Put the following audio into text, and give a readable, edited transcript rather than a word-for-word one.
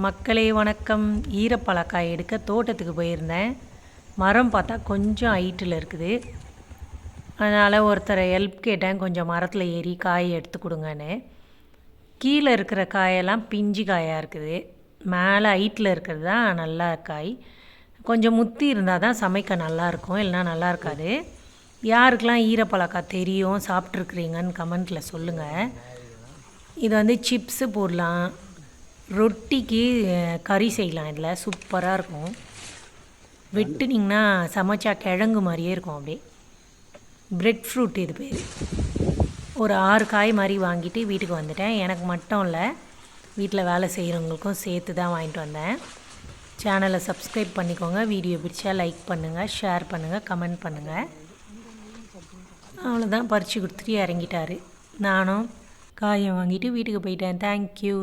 மக்களே வணக்கம். ஈரப்பழக்காய் எடுக்க தோட்டத்துக்கு போயிருந்தேன். மரம் பார்த்தா கொஞ்சம் ஹைட்டில் இருக்குது. அதனால் ஒருத்தரை ஹெல்ப் கேட்டேன், கொஞ்சம் மரத்தில் ஏறி காய் எடுத்து கொடுங்கன்னு. கீழே இருக்கிற காயெல்லாம் பிஞ்சு காயாக இருக்குது. மேலே ஹைட்டில் இருக்கிறது தான் நல்லா காய். கொஞ்சம் முத்தி இருந்தால் தான் சமைக்க நல்லாயிருக்கும், இல்லைனா நல்லா இருக்காது. யாருக்கெல்லாம் ஈரப்பழக்காய் தெரியும், சாப்பிட்ருக்குறீங்கன்னு கமெண்ட்டில் சொல்லுங்கள். இது சிப்ஸு போடலாம், ரொட்டிக்கு கறி செய்யலாம். இதில் சூப்பராக இருக்கும். வெட்டுனிங்கன்னா சமைச்சா கிழங்கு மாதிரியே இருக்கும். அப்படியே பிரெட் ஃப்ரூட் இது பேர். ஒரு 6 காய் மாதிரி வாங்கிட்டு வீட்டுக்கு வந்துட்டேன். எனக்கு மட்டும் இல்லை, வீட்டில் வேலை செய்கிறவங்களுக்கும் சேர்த்து தான் வாங்கிட்டு வந்தேன். சேனலை சப்ஸ்கிரைப் பண்ணிக்கோங்க. வீடியோ பிடிச்சா லைக் பண்ணுங்கள், ஷேர் பண்ணுங்கள், கமெண்ட் பண்ணுங்கள். அவ்வளோதான், பறித்து கொடுத்துட்டு இறங்கிட்டார். நானும் காயை வாங்கிட்டு வீட்டுக்கு போயிட்டேன். தேங்க்யூ.